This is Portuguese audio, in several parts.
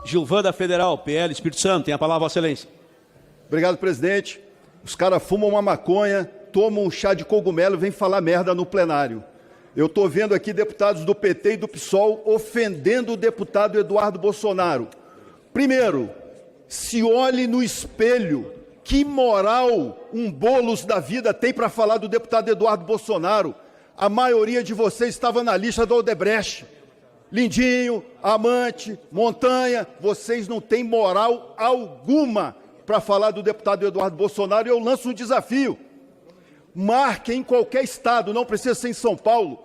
Gilvan da Federal, PL, Espírito Santo. Tem a palavra, Vossa Excelência. Obrigado, presidente. Os caras fumam uma maconha, tomam um chá de cogumelo e vêm falar merda no plenário. Eu estou vendo aqui deputados do PT e do PSOL ofendendo o deputado Eduardo Bolsonaro. Primeiro, se olhe no espelho. Que moral um Boulos da vida tem para falar do deputado Eduardo Bolsonaro? A maioria de vocês estava na lista do Odebrecht. Lindinho, Amante, Montanha, vocês não têm moral alguma para falar do deputado Eduardo Bolsonaro. E eu lanço um desafio. Marquem em qualquer estado, não precisa ser em São Paulo.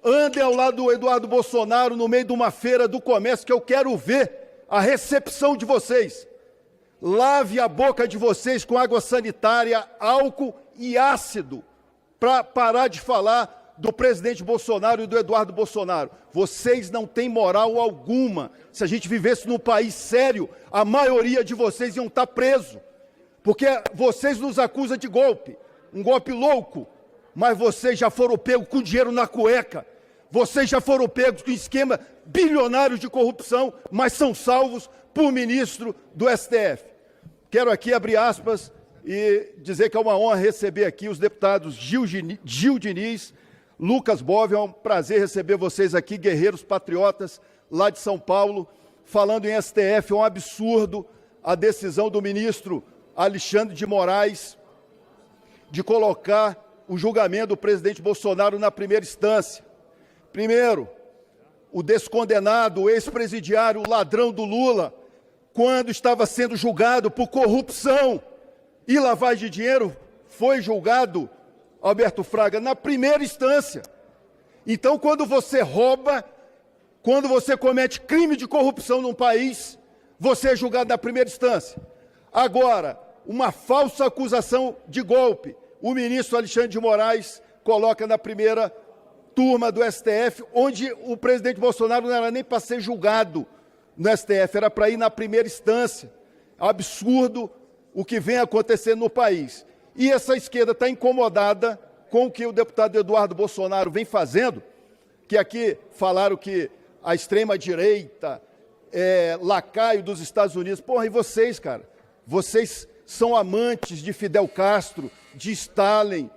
Andem ao lado do Eduardo Bolsonaro no meio de uma feira do comércio, que eu quero ver a recepção de vocês. Lave a boca de vocês com água sanitária, álcool e ácido, para parar de falar do presidente Bolsonaro e do Eduardo Bolsonaro. Vocês não têm moral alguma. Se a gente vivesse num país sério, a maioria de vocês iam estar presos, porque vocês nos acusam de golpe, um golpe louco, mas vocês já foram pegos com dinheiro na cueca, vocês já foram pegos com esquema bilionário de corrupção, mas são salvos por ministro do STF. Quero aqui abrir aspas e dizer que é uma honra receber aqui os deputados Gil Diniz, Lucas Bove. É um prazer receber vocês aqui, guerreiros patriotas, lá de São Paulo, falando em STF. É um absurdo a decisão do ministro Alexandre de Moraes de colocar o julgamento do presidente Bolsonaro na primeira instância. Primeiro, o descondenado, o ex-presidiário, o ladrão do Lula, quando estava sendo julgado por corrupção e lavagem de dinheiro, foi julgado, Alberto Fraga, na primeira instância. Então, quando você rouba, quando você comete crime de corrupção num país, você é julgado na primeira instância. Agora, uma falsa acusação de golpe, o ministro Alexandre de Moraes coloca na primeira turma do STF, onde o presidente Bolsonaro não era nem para ser julgado no STF, era para ir na primeira instância. Absurdo o que vem acontecendo no país. E essa esquerda está incomodada com o que o deputado Eduardo Bolsonaro vem fazendo, que aqui falaram que a extrema-direita é lacaio dos Estados Unidos. Porra, e vocês, cara? Vocês são amantes de Fidel Castro, de Stalin,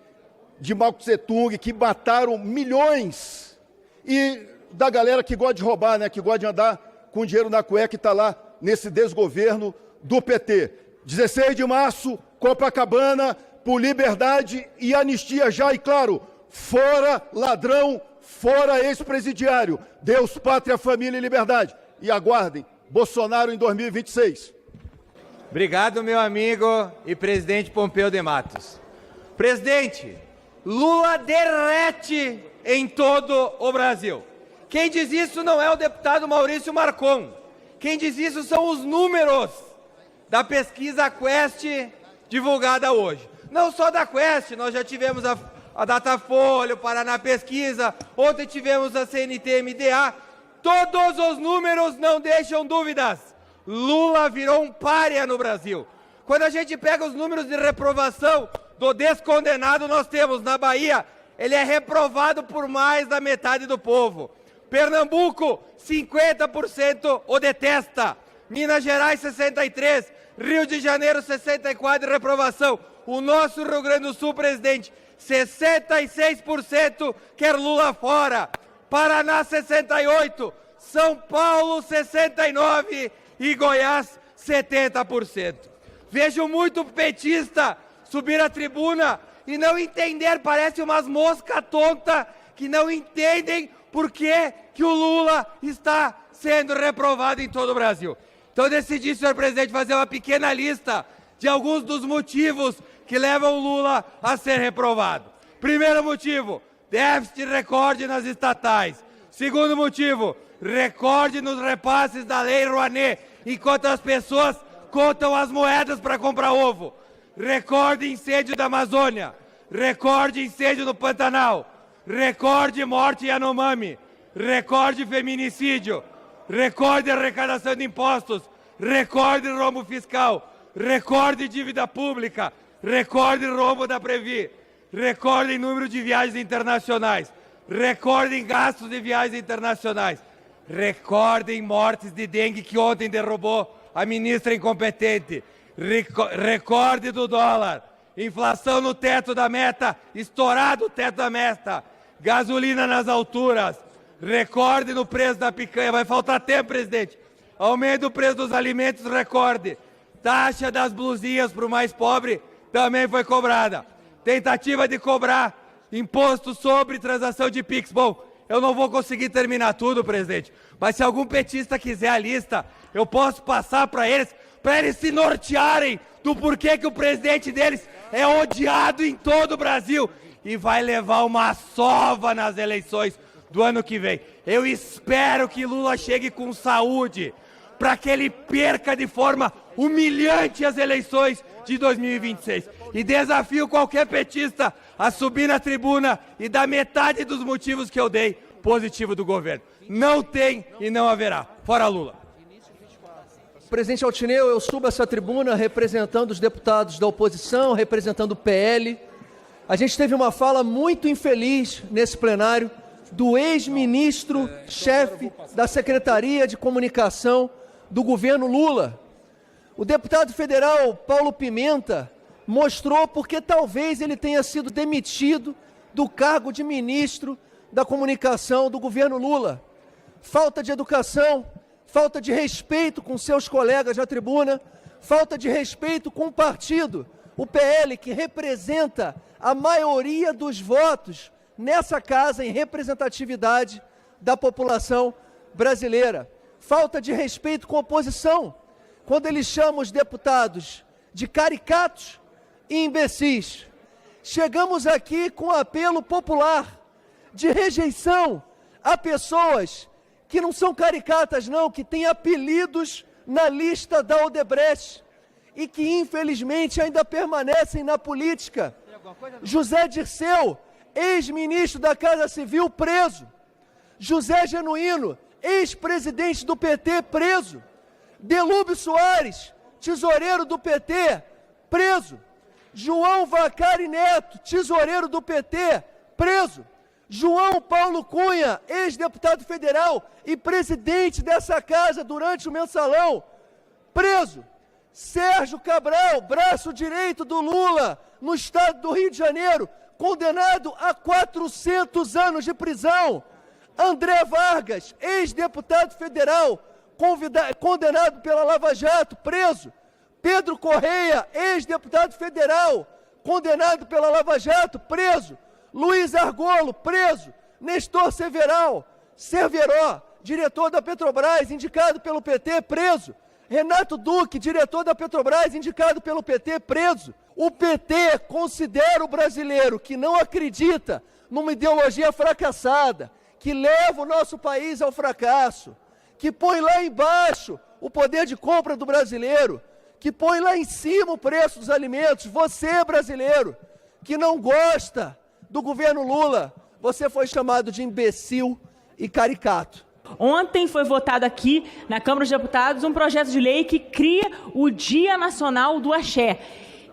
de Mao Tse-tung, que mataram milhões. E da galera que gosta de roubar, né? Que gosta de andar com dinheiro na cueca, e está lá nesse desgoverno do PT. 16 de março, Copacabana, por liberdade e anistia já. E claro, fora ladrão, fora ex-presidiário. Deus, pátria, família e liberdade. E aguardem, Bolsonaro em 2026. Obrigado, meu amigo e presidente Pompeu de Matos. Presidente, Lula derrete em todo o Brasil. Quem diz isso não é o deputado Maurício Marcon. Quem diz isso são os números da pesquisa Quest divulgada hoje. Não só da Quest, nós já tivemos a Datafolha, o Paraná Pesquisa, ontem tivemos a CNT-MDA. Todos os números não deixam dúvidas. Lula virou um pária no Brasil. Quando a gente pega os números de reprovação do descondenado, nós temos na Bahia, ele é reprovado por mais da metade do povo. Pernambuco, 50% o detesta. Minas Gerais, 63%. Rio de Janeiro, 64% de reprovação. O nosso Rio Grande do Sul, presidente, 66% quer Lula fora. Paraná, 68%. São Paulo, 69%. E Goiás, 70%. Vejo muito petista subir à tribuna e não entender, parece umas moscas tontas que não entendem por que o Lula está sendo reprovado em todo o Brasil. Então, decidi, senhor presidente, fazer uma pequena lista de alguns dos motivos que levam o Lula a ser reprovado. Primeiro motivo, déficit recorde nas estatais. Segundo motivo, recorde nos repasses da Lei Rouanet, enquanto as pessoas contam as moedas para comprar ovo. Recorde incêndio da Amazônia. Recorde incêndio no Pantanal. Recorde morte em Yanomami. Recorde feminicídio. Recorde arrecadação de impostos. Recorde rombo fiscal. Recorde dívida pública. Recorde rombo da Previ. Recorde em número de viagens internacionais. Recorde em gastos de viagens internacionais. Recorde em mortes de dengue que ontem derrubou a ministra incompetente. Recorde do dólar. Inflação no teto da meta, estourado o teto da meta. Gasolina nas alturas. Recorde no preço da picanha. Vai faltar tempo, presidente. Aumento do preço dos alimentos, recorde. Taxa das blusinhas para o mais pobre também foi cobrada. Tentativa de cobrar imposto sobre transação de Pix. Bom, eu não vou conseguir terminar tudo, presidente, mas se algum petista quiser a lista, eu posso passar para eles se nortearem do porquê que o presidente deles é odiado em todo o Brasil e vai levar uma sova nas eleições do ano que vem. Eu espero que Lula chegue com saúde para que ele perca de forma humilhante as eleições de 2026. E desafio qualquer petista a subir na tribuna e dar metade dos motivos que eu dei positivo do governo. Não tem e não haverá. Fora Lula. Presidente Altineu, eu subo essa tribuna representando os deputados da oposição, representando o PL. A gente teve uma fala muito infeliz nesse plenário do ex-ministro, chefe da Secretaria de Comunicação do governo Lula. O deputado federal Paulo Pimenta mostrou porque talvez ele tenha sido demitido do cargo de ministro da Comunicação do governo Lula. Falta de educação, falta de respeito com seus colegas da tribuna, falta de respeito com o partido, o PL, que representa a maioria dos votos nessa casa em representatividade da população brasileira. Falta de respeito com a oposição, quando ele chama os deputados de caricatos e imbecis. Chegamos aqui com apelo popular de rejeição a pessoas que não são caricatas não, que têm apelidos na lista da Odebrecht e que infelizmente ainda permanecem na política. José Dirceu, ex-ministro da Casa Civil, preso. José Genuíno, ex-presidente do PT, preso. Delúbio Soares, tesoureiro do PT, preso. João Vacari Neto, tesoureiro do PT, preso. João Paulo Cunha, ex-deputado federal e presidente dessa casa durante o mensalão, preso. Sérgio Cabral, braço direito do Lula, no estado do Rio de Janeiro, condenado a 400 anos de prisão. André Vargas, ex-deputado federal, condenado pela Lava Jato, preso. Pedro Correia, ex-deputado federal, condenado pela Lava Jato, preso. Luiz Argolo, preso. Nestor Cerveró, diretor da Petrobras, indicado pelo PT, preso. Renato Duque, diretor da Petrobras, indicado pelo PT, preso. O PT considera o brasileiro que não acredita numa ideologia fracassada, que leva o nosso país ao fracasso, que põe lá embaixo o poder de compra do brasileiro, que põe lá em cima o preço dos alimentos. Você, brasileiro, que não gosta do governo Lula, você foi chamado de imbecil e caricato. Ontem foi votado aqui na Câmara dos Deputados um projeto de lei que cria o Dia Nacional do Axé.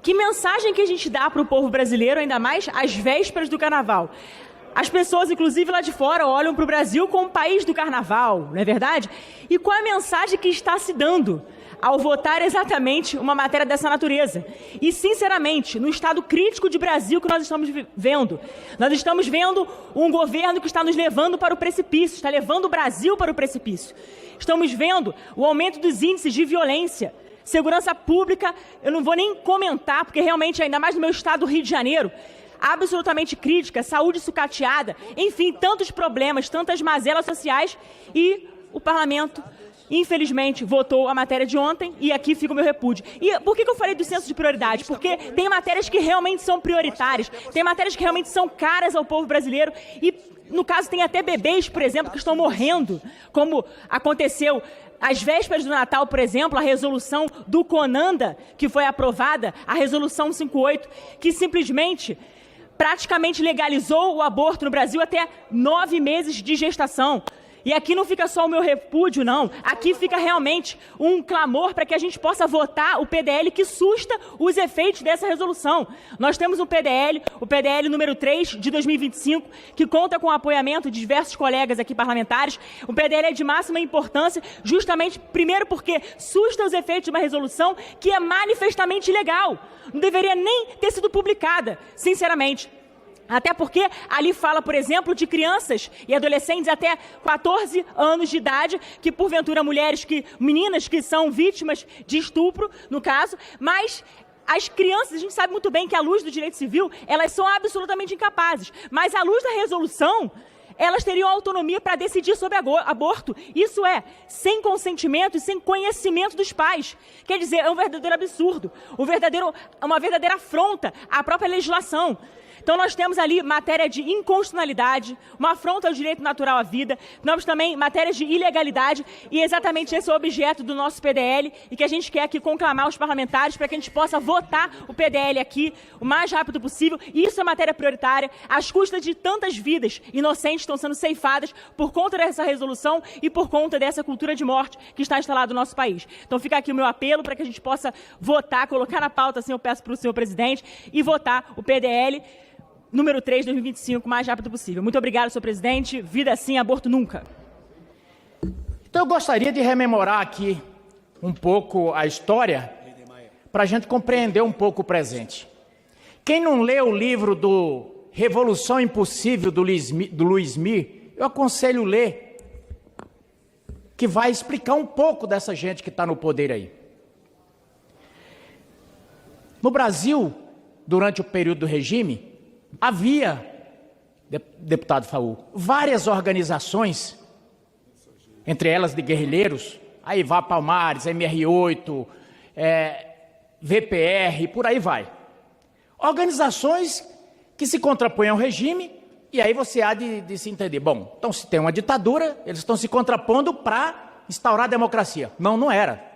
Que mensagem que a gente dá para o povo brasileiro, ainda mais às vésperas do Carnaval? As pessoas, inclusive lá de fora, olham para o Brasil como o país do Carnaval, não é verdade? E qual é a mensagem que está se dando ao votar exatamente uma matéria dessa natureza? E, sinceramente, no estado crítico de Brasil que nós estamos vendo, nós estamos vendo um governo que está nos levando para o precipício, está levando o Brasil para o precipício. Estamos vendo o aumento dos índices de violência, segurança pública, eu não vou nem comentar, porque realmente, ainda mais no meu estado, Rio de Janeiro, absolutamente crítica, saúde sucateada, enfim, tantos problemas, tantas mazelas sociais, e o parlamento, infelizmente, votou a matéria de ontem, e aqui fica o meu repúdio. E por que eu falei do senso de prioridade? Porque tem matérias que realmente são prioritárias, tem matérias que realmente são caras ao povo brasileiro, e no caso tem até bebês, por exemplo, que estão morrendo, como aconteceu às vésperas do Natal, por exemplo, a resolução do CONANDA, que foi aprovada, a resolução 58, que simplesmente praticamente legalizou o aborto no Brasil até 9 meses de gestação. E aqui não fica só o meu repúdio, não. Aqui fica realmente um clamor para que a gente possa votar o PDL que susta os efeitos dessa resolução. Nós temos um PDL, o PDL número 3 de 2025, que conta com o apoiamento de diversos colegas aqui parlamentares. O PDL é de máxima importância, justamente, primeiro, porque susta os efeitos de uma resolução que é manifestamente ilegal. Não deveria nem ter sido publicada, sinceramente. Até porque ali fala, por exemplo, de crianças e adolescentes até 14 anos de idade, que porventura meninas que são vítimas de estupro, no caso, mas as crianças, a gente sabe muito bem que à luz do direito civil, elas são absolutamente incapazes, mas à luz da resolução, elas teriam autonomia para decidir sobre aborto. Isso é, sem consentimento e sem conhecimento dos pais. Quer dizer, é um verdadeiro absurdo, uma verdadeira afronta à própria legislação. Então nós temos ali matéria de inconstitucionalidade, uma afronta ao direito natural à vida, nós também matérias de ilegalidade, e exatamente esse é o objeto do nosso PDL, e que a gente quer aqui conclamar os parlamentares para que a gente possa votar o PDL aqui o mais rápido possível. Isso é matéria prioritária, às custas de tantas vidas inocentes estão sendo ceifadas por conta dessa resolução e por conta dessa cultura de morte que está instalada no nosso país. Então fica aqui o meu apelo para que a gente possa votar, colocar na pauta, assim eu peço para o senhor presidente, e votar o PDL número 3 de 2025 o mais rápido possível. Muito obrigado, senhor presidente. Vida sim, aborto nunca. Então eu gostaria de rememorar aqui um pouco a história para a gente compreender um pouco o presente. Quem não leu o livro do Revolução Impossível do Luiz Mir, eu aconselho ler, que vai explicar um pouco dessa gente que está no poder aí. No Brasil, durante o período do regime, havia, deputado Faul, várias organizações, entre elas de guerrilheiros, aí vai Palmares, MR8, VPR, por aí vai. Organizações que se contrapõem ao regime, e aí você há de se entender. Bom, então se tem uma ditadura, eles estão se contrapondo para instaurar a democracia. Não, não era.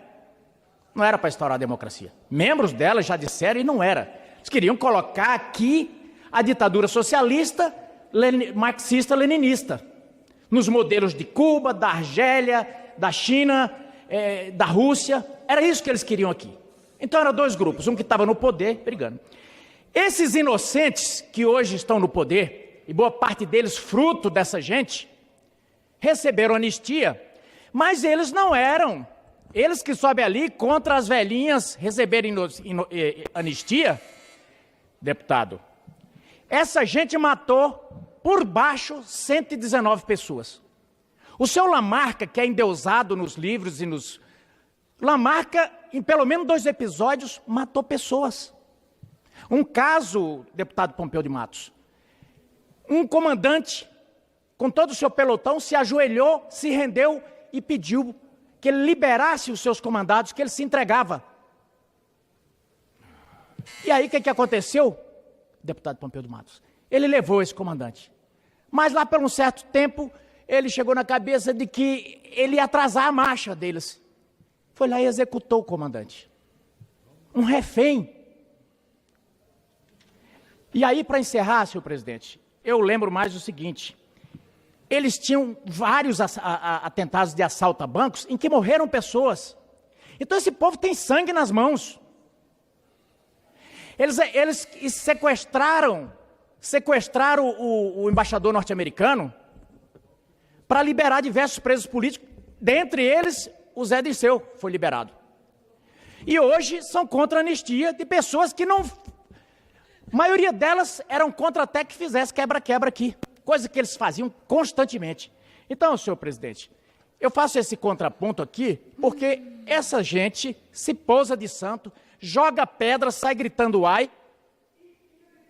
Não era para instaurar a democracia. Membros dela já disseram e não era. Eles queriam colocar aqui a ditadura socialista, marxista-leninista, nos modelos de Cuba, da Argélia, da China, da Rússia. Era isso que eles queriam aqui. Então eram dois grupos, um que estava no poder, brigando. Esses inocentes que hoje estão no poder, e boa parte deles fruto dessa gente, receberam anistia, mas eles não eram, eles que sobem ali contra as velhinhas receberem anistia, deputado. Essa gente matou, por baixo, 119 pessoas. O seu Lamarca, que é endeusado nos livros e nos... Lamarca, em pelo menos 2 episódios, matou pessoas. Um caso, deputado Pompeu de Matos, um comandante, com todo o seu pelotão, se ajoelhou, se rendeu e pediu que ele liberasse os seus comandados, que ele se entregava. E aí, o que aconteceu? Deputado Pompeu de Matos, ele levou esse comandante. Mas lá por um certo tempo, ele chegou na cabeça de que ele ia atrasar a marcha deles. Foi lá e executou o comandante. Um refém. E aí, para encerrar, senhor presidente, eu lembro mais o seguinte. Eles tinham vários atentados de assalto a bancos em que morreram pessoas. Então esse povo tem sangue nas mãos. Eles sequestraram o embaixador norte-americano para liberar diversos presos políticos, dentre eles o Zé Dirceu foi liberado. E hoje são contra a anistia de pessoas que não... A maioria delas eram contra até que fizesse quebra-quebra aqui, coisa que eles faziam constantemente. Então, senhor presidente, eu faço esse contraponto aqui porque essa gente se pousa de santo, joga pedra, sai gritando ai,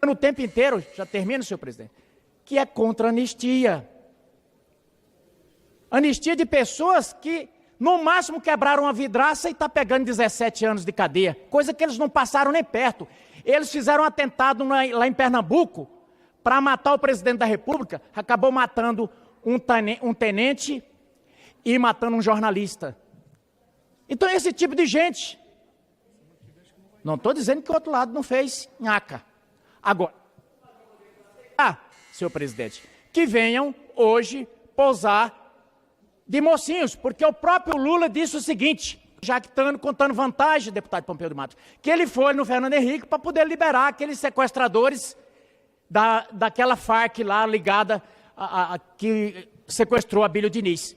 no tempo inteiro, já termino, senhor presidente, que é contra a anistia. Anistia de pessoas que, no máximo, quebraram a vidraça e está pegando 17 anos de cadeia, coisa que eles não passaram nem perto. Eles fizeram um atentado lá em Pernambuco para matar o presidente da República, acabou matando um tenente e matando um jornalista. Então, esse tipo de gente... Não estou dizendo que o outro lado não fez nhaca. Agora, senhor presidente, que venham hoje pousar de mocinhos, porque o próprio Lula disse o seguinte, jactando, contando vantagem, deputado Pompeu de Matos, que ele foi no Fernando Henrique para poder liberar aqueles sequestradores daquela Farc lá ligada que sequestrou Abílio Diniz.